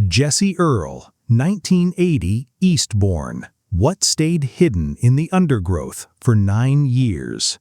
Jessie Earl, 1980, Eastbourne. What stayed hidden in the undergrowth for 9 years?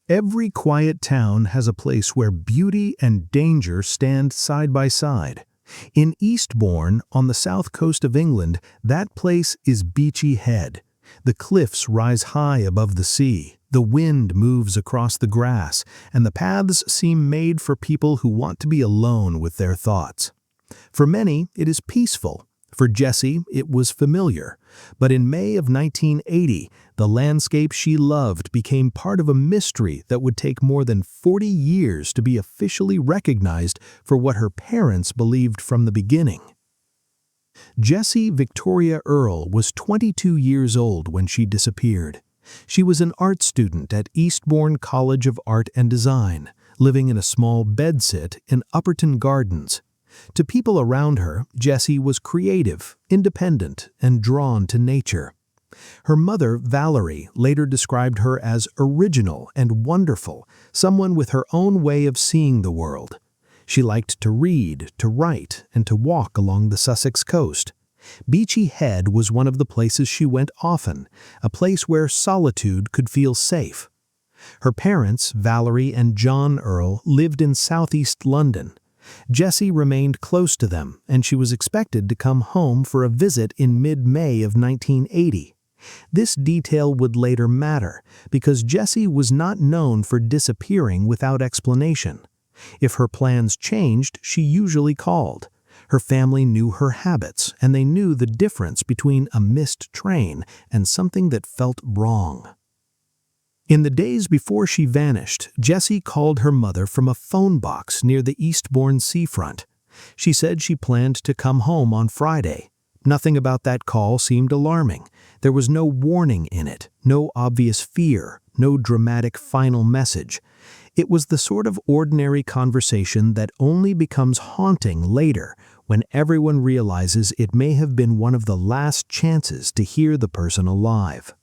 Every quiet town has a place where beauty and danger stand side by side. In Eastbourne, on the south coast of England, that place is Beachy Head. The cliffs rise high above the sea, the wind moves across the grass, and the paths seem made for people who want to be alone with their thoughts. For many, it is peaceful. For Jessie, it was familiar. But in May of 1980, the landscape she loved became part of a mystery that would take more than 40 years to be officially recognized for what her parents believed from the beginning. Jessie Victoria Earl was 22 years old when she disappeared. She was an art student at Eastbourne College of Art and Design, living in a small bedsit in Upperton Gardens. To people around her, Jessie was creative, independent, and drawn to nature. Her mother, Valerie, later described her as original and wonderful, someone with her own way of seeing the world. She liked to read, to write, and to walk along the Sussex coast. Beachy Head was one of the places she went often, a place where solitude could feel safe. Her parents, Valerie and John Earl, lived in southeast London. Jessie remained close to them, and she was expected to come home for a visit in mid-May of 1980. This detail would later matter, because Jessie was not known for disappearing without explanation. If her plans changed, she usually called. Her family knew her habits, and they knew the difference between a missed train and something that felt wrong. In the days before she vanished, Jessie called her mother from a phone box near the Eastbourne seafront. She said she planned to come home on Friday. Nothing about that call seemed alarming. There was no warning in it, no obvious fear, no dramatic final message. It was the sort of ordinary conversation that only becomes haunting later, when everyone realizes it may have been one of the last chances to hear the person alive.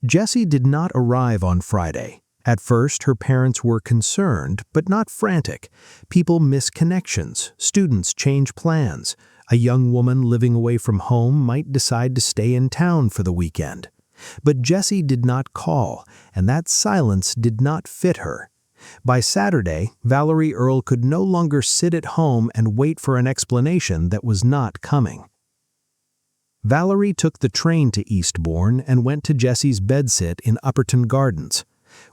Jessie did not arrive on Friday. At first, her parents were concerned, but not frantic. People miss connections, students change plans. A young woman living away from home might decide to stay in town for the weekend. But Jessie did not call, and that silence did not fit her. By Saturday, Valerie Earl could no longer sit at home and wait for an explanation that was not coming. Valerie took the train to Eastbourne and went to Jessie's bedsit in Upperton Gardens.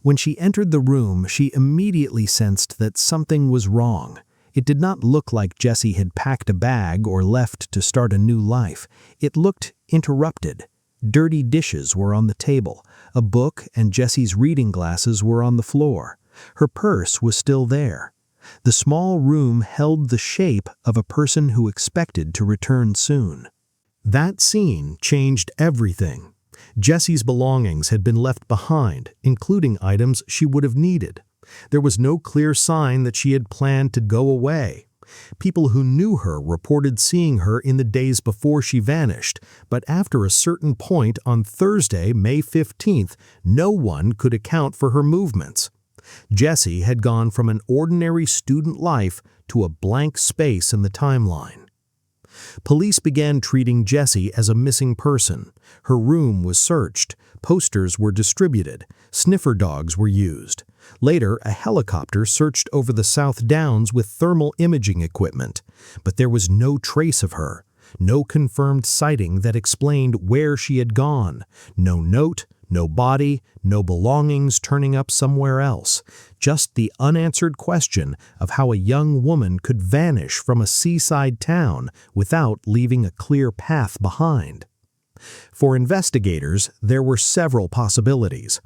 When she entered the room, she immediately sensed that something was wrong. It did not look like Jessie had packed a bag or left to start a new life. It looked interrupted. Dirty dishes were on the table. A book and Jessie's reading glasses were on the floor. Her purse was still there. The small room held the shape of a person who expected to return soon. That scene changed everything. Jessie's belongings had been left behind, including items she would have needed. There was no clear sign that she had planned to go away. People who knew her reported seeing her in the days before she vanished, but after a certain point on Thursday, May 15th, no one could account for her movements. Jessie had gone from an ordinary student life to a blank space in the timeline. Police began treating Jessie as a missing person. Her room was searched, posters were distributed, sniffer dogs were used. Later, a helicopter searched over the South Downs with thermal imaging equipment, but there was no trace of her, no confirmed sighting that explained where she had gone, no note, no body, no belongings turning up somewhere else, just the unanswered question of how a young woman could vanish from a seaside town without leaving a clear path behind. For investigators, there were several possibilities.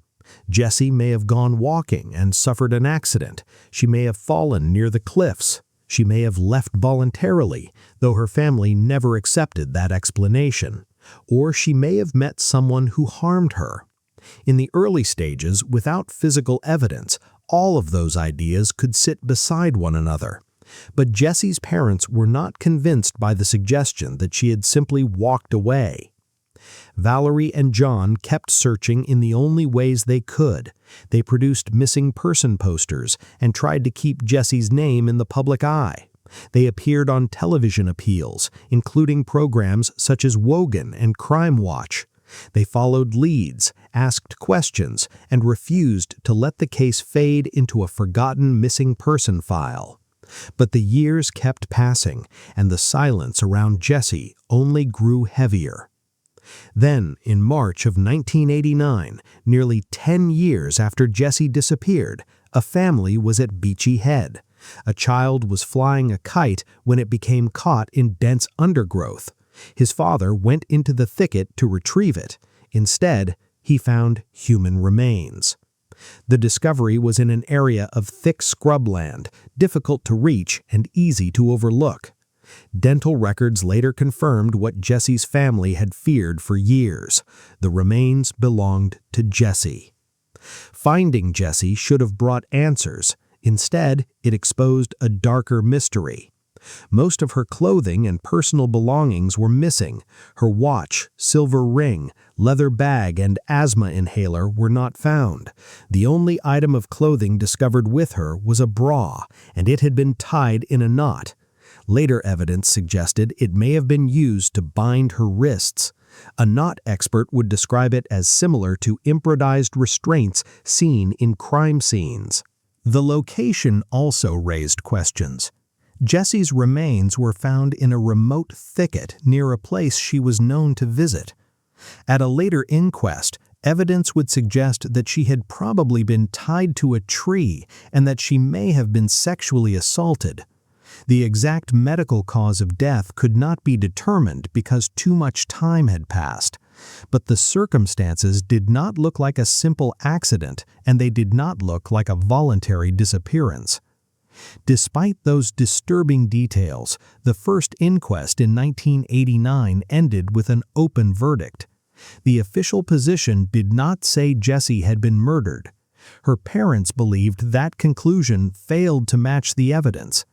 Jessie may have gone walking and suffered an accident. She may have fallen near the cliffs. She may have left voluntarily, though her family never accepted that explanation. Or she may have met someone who harmed her. In the early stages, without physical evidence, all of those ideas could sit beside one another. But Jessie's parents were not convinced by the suggestion that she had simply walked away. Valerie and John kept searching in the only ways they could. They produced missing person posters and tried to keep Jessie's name in the public eye. They appeared on television appeals, including programs such as Wogan and Crime Watch. They followed leads, asked questions, and refused to let the case fade into a forgotten missing person file. But the years kept passing, and the silence around Jessie only grew heavier. Then, in March of 1989, nearly 10 years after Jessie disappeared, a family was at Beachy Head. A child was flying a kite when it became caught in dense undergrowth. His father went into the thicket to retrieve it. Instead, he found human remains. The discovery was in an area of thick scrubland, difficult to reach and easy to overlook. Dental records later confirmed what Jessie's family had feared for years. The remains belonged to Jessie. Finding Jessie should have brought answers. Instead, it exposed a darker mystery. Most of her clothing and personal belongings were missing. Her watch, silver ring, leather bag, and asthma inhaler were not found. The only item of clothing discovered with her was a bra, and it had been tied in a knot. Later evidence suggested it may have been used to bind her wrists. A knot expert would describe it as similar to improvised restraints seen in crime scenes. The location also raised questions. Jessie's remains were found in a remote thicket near a place she was known to visit. At a later inquest, evidence would suggest that she had probably been tied to a tree and that she may have been sexually assaulted. The exact medical cause of death could not be determined because too much time had passed. But the circumstances did not look like a simple accident, and they did not look like a voluntary disappearance. Despite those disturbing details, the first inquest in 1989 ended with an open verdict. The official position did not say Jessie had been murdered. Her parents believed that conclusion failed to match the evidence.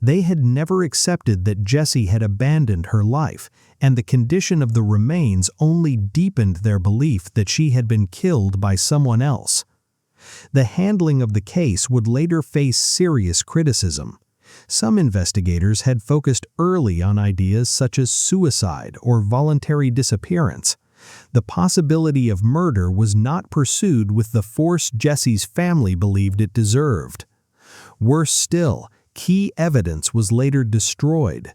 They had never accepted that Jessie had abandoned her life, and the condition of the remains only deepened their belief that she had been killed by someone else. The handling of the case would later face serious criticism. Some investigators had focused early on ideas such as suicide or voluntary disappearance. The possibility of murder was not pursued with the force Jessie's family believed it deserved. Worse still, key evidence was later destroyed.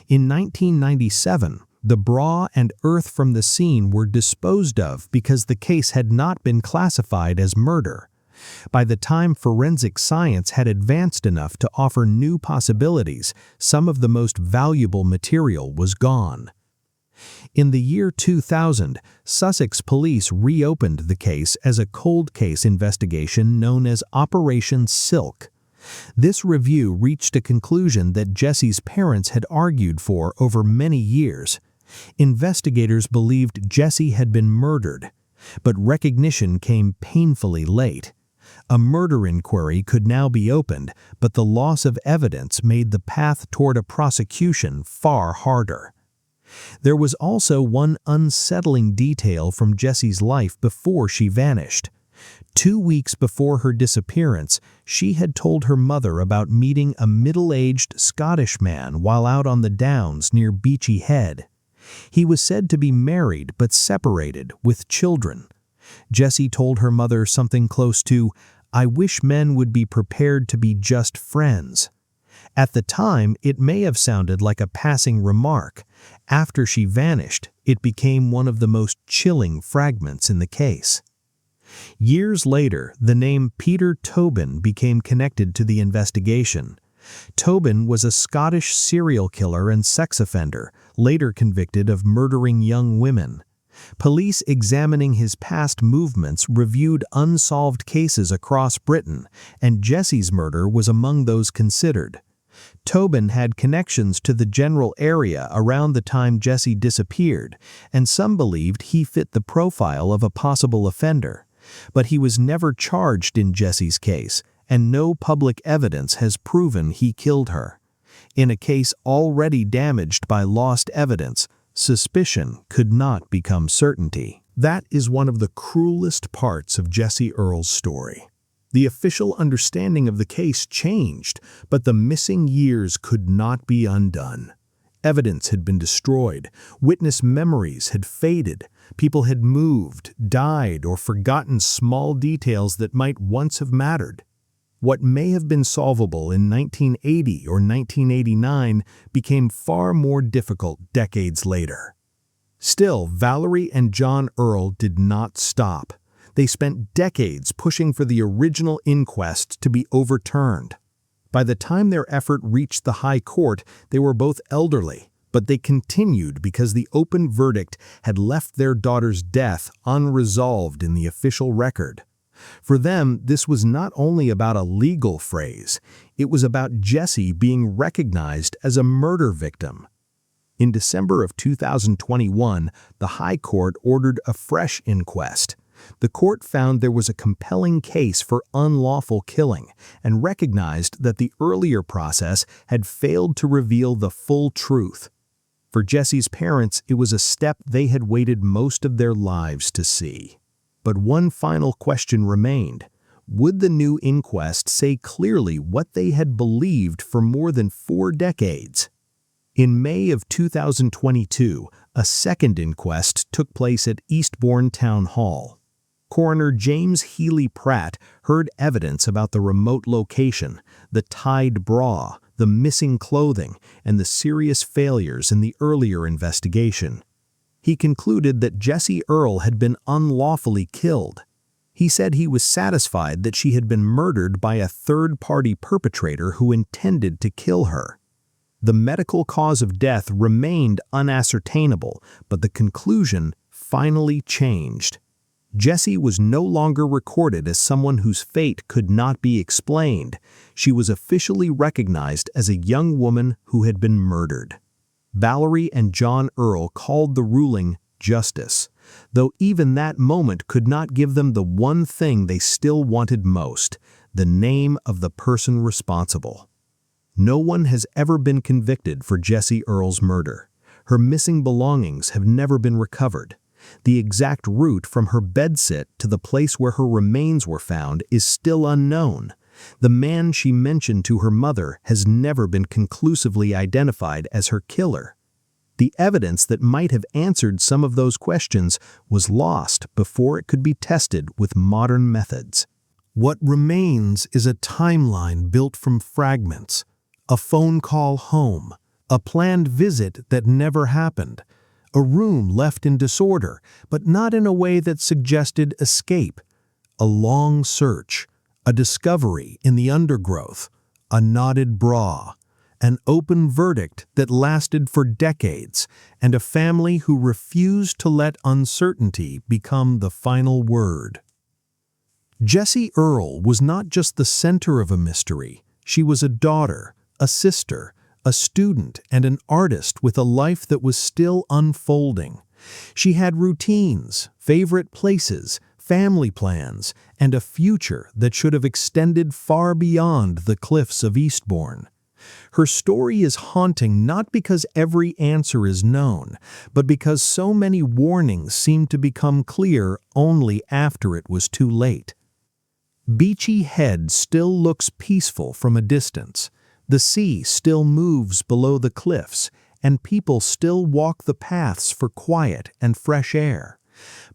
In 1997, the bra and earth from the scene were disposed of because the case had not been classified as murder. By the time forensic science had advanced enough to offer new possibilities, some of the most valuable material was gone. In the year 2000, Sussex police reopened the case as a cold case investigation known as Operation Silk. This review reached a conclusion that Jessie's parents had argued for over many years. Investigators believed Jessie had been murdered, but recognition came painfully late. A murder inquiry could now be opened, but the loss of evidence made the path toward a prosecution far harder. There was also one unsettling detail from Jessie's life before she vanished. 2 weeks before her disappearance, she had told her mother about meeting a middle-aged Scottish man while out on the downs near Beachy Head. He was said to be married but separated, with children. Jessie told her mother something close to, "I wish men would be prepared to be just friends." At the time, it may have sounded like a passing remark. After she vanished, it became one of the most chilling fragments in the case. Years later, the name Peter Tobin became connected to the investigation. Tobin was a Scottish serial killer and sex offender, later convicted of murdering young women. Police examining his past movements reviewed unsolved cases across Britain, and Jessie's murder was among those considered. Tobin had connections to the general area around the time Jessie disappeared, and some believed he fit the profile of a possible offender. But he was never charged in Jessie's case, and no public evidence has proven he killed her. In a case already damaged by lost evidence, Suspicion could not become certainty. That is one of the cruelest parts of Jessie Earl's story. The official understanding of the case changed, but the missing years could not be undone. Evidence had been destroyed, witness memories had faded, people had moved, died, or forgotten small details that might once have mattered. What may have been solvable in 1980 or 1989 became far more difficult decades later. Still, Valerie and John Earl did not stop. They spent decades pushing for the original inquest to be overturned. By the time their effort reached the High Court, they were both elderly, but they continued because the open verdict had left their daughter's death unresolved in the official record. For them, this was not only about a legal phrase, it was about Jessie being recognized as a murder victim. In December of 2021, the High Court ordered a fresh inquest. The court found there was a compelling case for unlawful killing and recognized that the earlier process had failed to reveal the full truth. For Jessie's parents, it was a step they had waited most of their lives to see. But one final question remained. Would the new inquest say clearly what they had believed for more than 4 decades? In May of 2022, a second inquest took place at Eastbourne Town Hall. Coroner James Healy Pratt heard evidence about the remote location, the tied bra, the missing clothing, and the serious failures in the earlier investigation. He concluded that Jessie Earl had been unlawfully killed. He said he was satisfied that she had been murdered by a third-party perpetrator who intended to kill her. The medical cause of death remained unascertainable, but the conclusion finally changed. Jessie was no longer recorded as someone whose fate could not be explained. She was officially recognized as a young woman who had been murdered. Valerie and John Earl called the ruling justice, though even that moment could not give them the one thing they still wanted most, the name of the person responsible. No one has ever been convicted for Jessie Earl's murder. Her missing belongings have never been recovered. The exact route from her bedsit to the place where her remains were found is still unknown. The man she mentioned to her mother has never been conclusively identified as her killer. The evidence that might have answered some of those questions was lost before it could be tested with modern methods. What remains is a timeline built from fragments, a phone call home, a planned visit that never happened, a room left in disorder, but not in a way that suggested escape, a long search, a discovery in the undergrowth, a knotted bra, an open verdict that lasted for decades, and a family who refused to let uncertainty become the final word. Jessie Earl was not just the center of a mystery. She was a daughter, a sister, a student, and an artist with a life that was still unfolding. She had routines, favorite places, family plans, and a future that should have extended far beyond the cliffs of Eastbourne. Her story is haunting not because every answer is known, but because so many warnings seem to become clear only after it was too late. Beachy Head still looks peaceful from a distance. The sea still moves below the cliffs, and people still walk the paths for quiet and fresh air.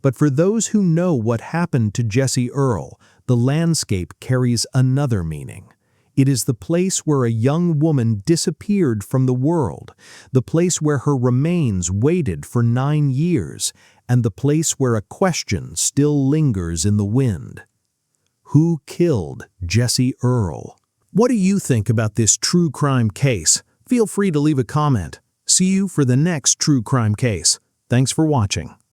But for those who know what happened to Jessie Earl, the landscape carries another meaning. It is the place where a young woman disappeared from the world, the place where her remains waited for 9 years, and the place where a question still lingers in the wind. Who killed Jessie Earl? What do you think about this true crime case? Feel free to leave a comment. See you for the next true crime case. Thanks for watching.